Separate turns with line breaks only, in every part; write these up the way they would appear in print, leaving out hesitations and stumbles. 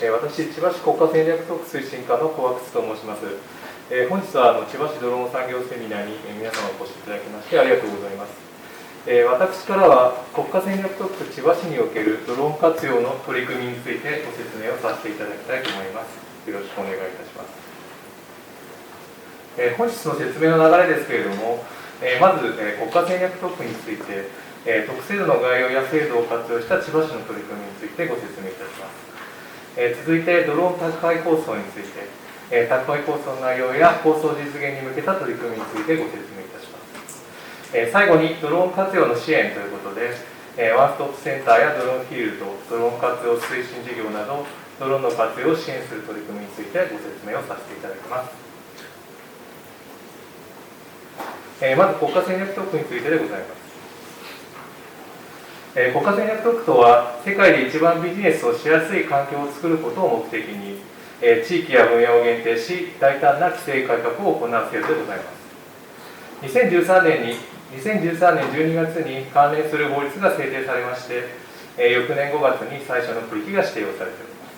私、千葉市国家戦略特区推進課の小涌津と申します。本日は千葉市ドローン産業セミナーに皆様お越しいただきましてありがとうございます。私からは国家戦略特区千葉市におけるドローン活用の取り組みについてご説明をさせていただきたいと思います。よろしくお願いいたします。本日の説明の流れですけれども、まず国家戦略特区について、特制度の概要や制度を活用した千葉市の取り組みについてご説明いたします。続いてドローン宅配構想について、宅配構想の内容や構想実現に向けた取り組みについてご説明いたします。最後にドローン活用の支援ということで、ワンストップセンターやドローンフィールド、ドローン活用推進事業などドローンの活用を支援する取り組みについてご説明をさせていただきます。まず国家戦略特区についてでございます。国家戦略特区とは、世界で一番ビジネスをしやすい環境を作ることを目的に、地域や分野を限定し、大胆な規制改革を行う制度でございます。2013年12月に関連する法律が制定されまして、翌年5月に最初の区域が指定をされておりま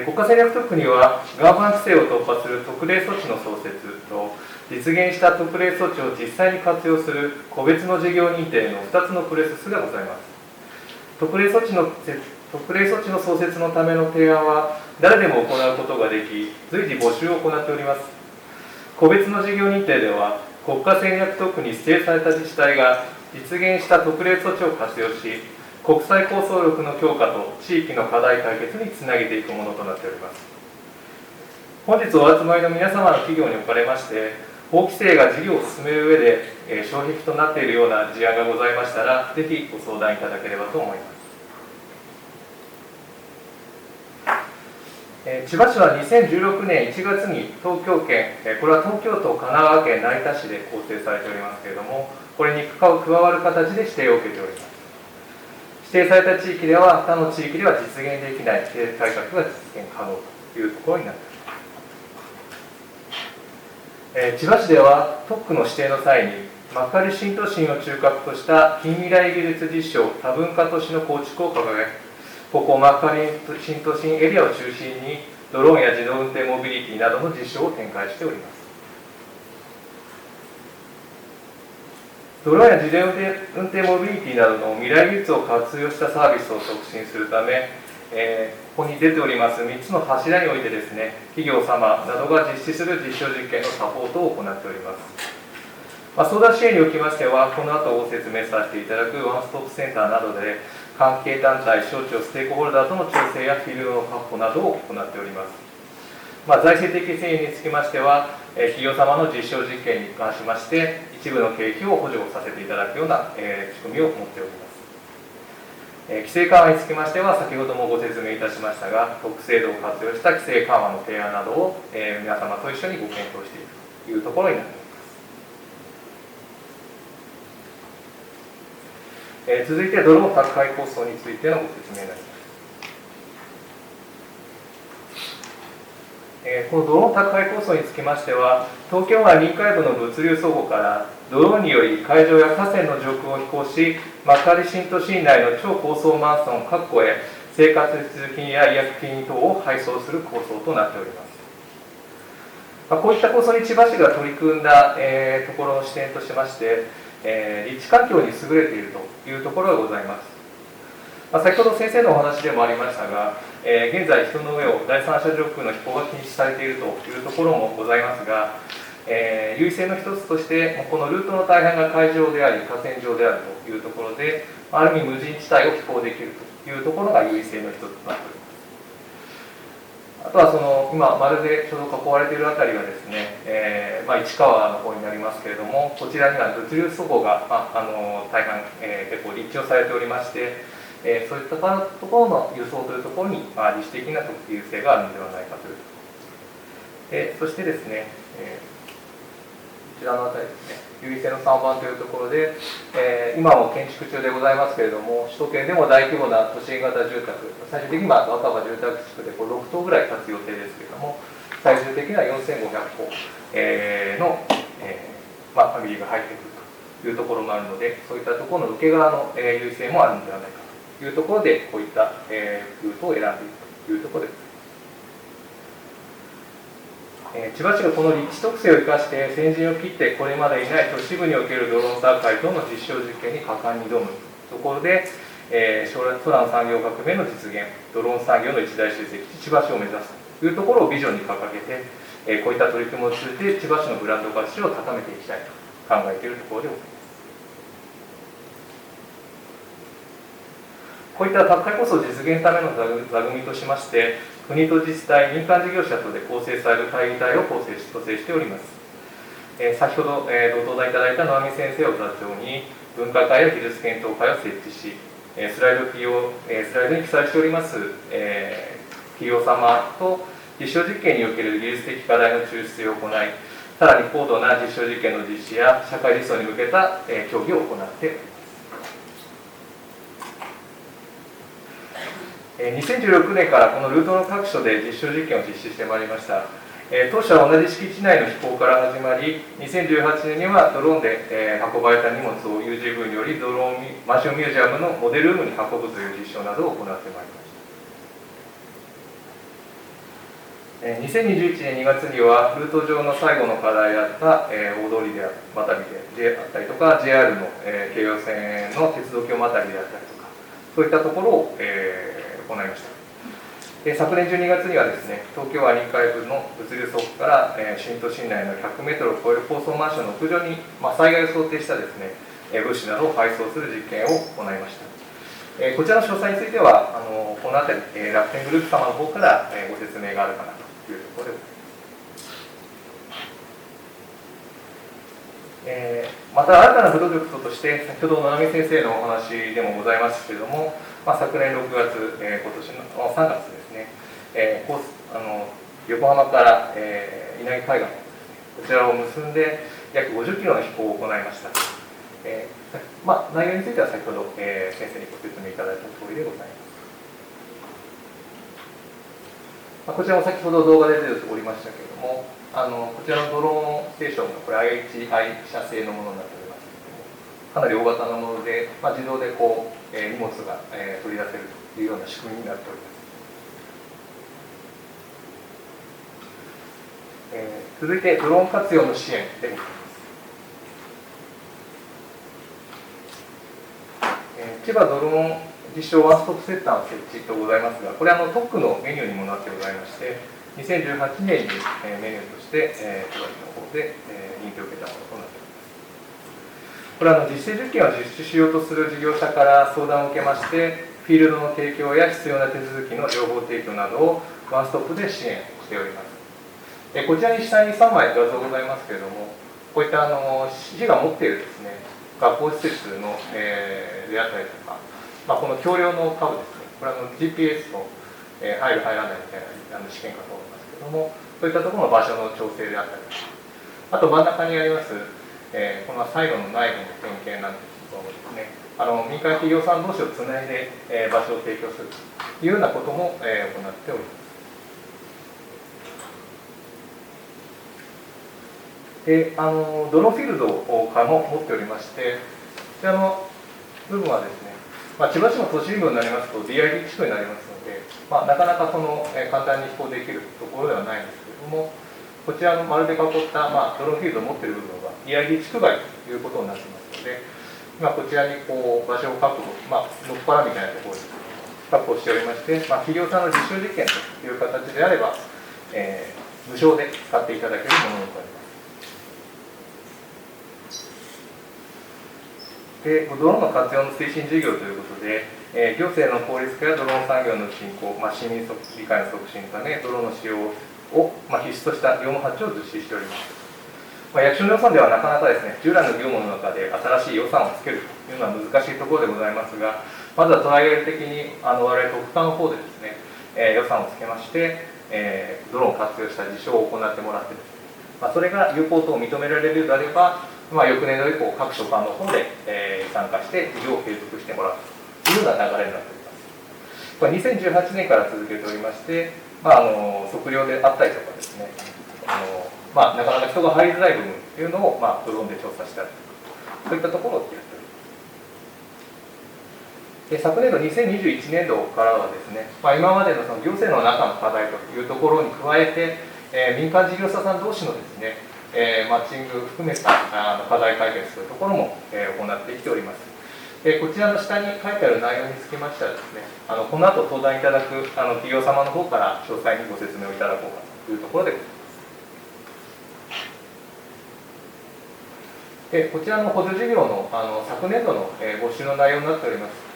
す。国家戦略特区には、ガーバン規制を突破する特例措置の創設と、実現した特例措置を実際に活用する個別の事業認定の2つのプロセスがございます。特例措置の創設のための提案は誰でも行うことができ、随時募集を行っております。個別の事業認定では、国家戦略特区に指定された自治体が実現した特例措置を活用し、国際構想力の強化と地域の課題解決につなげていくものとなっております。本日お集まりの皆様の企業におかれまして、法規制が事業を進める上で障壁となっているような事案がございましたら、ぜひご相談いただければと思います。千葉市は2016年1月に東京圏、これは東京都、神奈川県成田市で構成されておりますけれども、これに加わる形で指定を受けております。指定された地域では、他の地域では実現できない規制改革が実現可能というところになっています。千葉市では特区の指定の際に幕張新都心を中核とした近未来技術実証多文化都市の構築を掲げ、ここ幕張新都心エリアを中心にドローンや自動運転モビリティなどの実証を展開しております。ドローンや自動運転モビリティなどの未来技術を活用したサービスを促進するため、ここに出ております3つの柱においてですね、企業様などが実施する実証実験のサポートを行っております。相談支援におきましては、この後ご説明させていただくワンストップセンターなどで、関係団体、省庁、ステークホルダーとの調整やフィールドの確保などを行っております。財政的支援につきましては、企業様の実証実験に関しまして、一部の経費を補助させていただくような仕組みを持っております。規制緩和につきましては、先ほどもご説明いたしましたが、特制度を活用した規制緩和の提案などを、皆様と一緒にご検討しているというところになっています。続いて、ドローン宅配構想についてのご説明になります。このドローン宅配構想につきましては、東京湾臨海部の物流倉庫からドローンにより海上や河川の上空を飛行し、幕張新都心内の超高層マンション各戸へ生活必需品や医薬品等を配送する構想となっております。こういった構想に千葉市が取り組んだ、ところの視点としまして、立地環境に優れているというところがございます。先ほど先生のお話でもありましたが、現在人の上を第三者上空の飛行が禁止されているというところもございますが、優位性の一つとしてこのルートの大半が海上であり河川上であるというところで、ある意味無人地帯を飛行できるというところが優位性の一つとなっております。あとは今丸でちょうど囲われているあたりがですね、市川の方になりますけれども、こちらには物流倉庫が、大半、結構立地をされておりまして、そういったところの輸送というところに、自主的な特有性があるのではないかというところ。そしてですね、こちらのあたりですね、優位性の3番というところで、今も建築中でございますけれども、首都圏でも大規模な都心型住宅、最終的に若葉住宅地区で6棟ぐらい建つ予定ですけれども、最終的には4500戸のファミリーが入ってくるというところもあるので、そういったところの受け側の優位性もあるのではないかというところで、こういった、ルートを選んでいるというところです。千葉市がこの立地特性を生かして先陣を切ってこれまでにない都市部におけるドローン大会等の実証実験に果敢に挑むところで、空の産業革命の実現、ドローン産業の一大集積地、千葉市を目指すというところをビジョンに掲げて、こういった取り組みを通じて千葉市のブランド価値を高めていきたいと考えているところでございます。こういった宅配こそ実現ための座組としまして、国と自治体、民間事業者等で構成される会議体を構成しております。先ほど、ご登壇いただいた野上先生を座長に、分科会や技術検討会を設置し、スライドに記載しております、企業様と実証実験における技術的課題の抽出を行い、さらに高度な実証実験の実施や社会実装に向けた協議を行っております。2016年からこのルートの各所で実証実験を実施してまいりました。当初は同じ敷地内の飛行から始まり、2018年にはドローンで運ばれた荷物を UGV によりドローンマンションミュージアムのモデルルームに運ぶという実証などを行ってまいりました。2021年2月にはルート上の最後の課題であった大通りでまたぎであったりとか JR の京葉線の鉄道橋またぎであったりとか、そういったところを行いました。昨年12月にはですね、東京湾臨海部の物流倉庫から新都心内の100メートルを超える高層マンションの屋上に、災害を想定したですね、物資などを配送する実験を行いました。こちらの詳細については、この辺り、楽天グループ様の方からご説明があるかなというところでございます。また新たなプロジェクトとして、先ほど野上先生のお話でもございますけれども、昨年6月、今年の3月ですね、横浜から、稲城海岸、こちらを結んで約50キロの飛行を行いました。内容については先ほど、先生にご説明いただいた通りでございます。こちらも先ほど動画で出ておりましたけれども、こちらのドローンステーションがこれ IHI 社製のものになっておりますけれども、かなり大型なもので、自動でこう、荷物が、取り出せるというような仕組みになっております。続いてドローン活用の支援でございます。千葉ドローン実証ワンストップセンターの設置とございますが、これ特区のメニューにもなってございまして、2018年にメニューとして千葉市の方で認定を受けたものとなっております。これ実践実験を実施しようとする事業者から相談を受けまして、フィールドの提供や必要な手続きの情報提供などをワンストップで支援しております。こちらに下に3枚画像ございますけれども、こういった市が持っているですね、学校施設の、であったりとか、この橋梁の株ですね、これGPS と、入る入らないみたいな試験かと思いますけれども、そういったところの場所の調整であったりとか、あと真ん中にあります、このサイロの内部の点検なんですけどもですね、民間企業さん同士をつないで、場所を提供するというようなことも、行っております。ドローンフィールドからも持っておりまして、こちらの部分はですね、千葉市の都市部になりますと DID 地区になりますので、なかなか簡単に飛行できるところではないんですけれども、こちらの丸で囲った、ドローンフィールドを持っている部分は DID 地区外ということになっていますので、今こちらにこう場所を確保、のっぱらみたいなところです確保しておりまして、企業さんの実証実験という形であれば、無償で使っていただけるものになります。でドローンの活用の推進事業ということで、行政の効率化やドローン産業の振興、市民理解の促進のため、ドローンの使用を、必須とした業務発注を実施しております。役所の予算ではなかなかですね、従来の業務の中で新しい予算をつけるというのは難しいところでございますが、まずはトライアル的に我々特化の方でですね、予算をつけまして、ドローンを活用した実証を行ってもらってですね、それが有効と認められるのであれば、翌年度以降、各所管の方で、参加して事業を継続してもらうというような流れになっております。これ2018年から続けておりまして、測量であったりとかですね、なかなか人が入りづらい部分というのを、ドローンで調査したりとか、そういったところをやっております。昨年度2021年度からはですね、今までのその行政の中の課題というところに加えて、民間事業者さん同士のですね、マッチング含めた課題解決というところも行ってきております。こちらの下に書いてある内容につきましてはですね、この後登壇いただく企業様の方から詳細にご説明をいただこうかというところでございます。こちらの補助事業の昨年度の募集の内容になっております。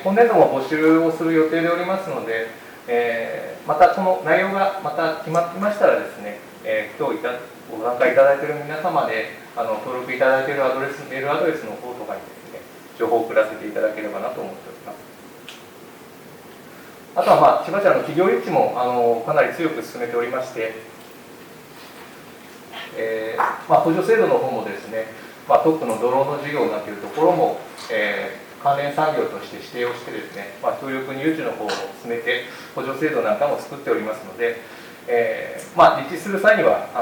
今年度も募集をする予定でおりますので、またこの内容がまた決まってましたらですね、今日ご参加いただいている皆様で登録いただいているメールアドレスの方とかにですね、情報を送らせていただければなと思っております。あとは、千葉市企業立地もかなり強く進めておりまして、補助制度の方もですね、特区のドローンの事業なんていうところも、関連産業として指定をしてですね、協力に誘致の方を進めて補助制度なんかも作っておりますので、立地する際には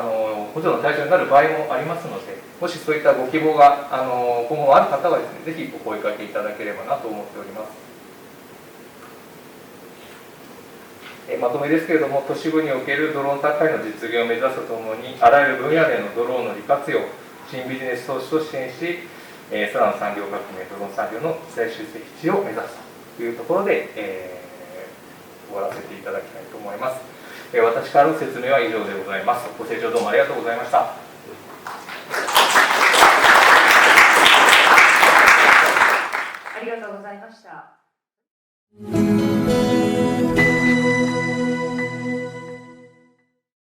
補助の対象になる場合もありますので、もしそういったご希望が今後ある方はですね、ぜひお声掛けいただければなと思っております。まとめですけれども、都市部におけるドローン宅配の実現を目指すとともに、あらゆる分野でのドローンの利活用、新ビジネス投資と支援し、空の産業革命、ドローン産業の最終的地を目指すというところで、終わらせていただきたいと思います。私からの説明は以上でございます。ご清聴どうもありがとうございました。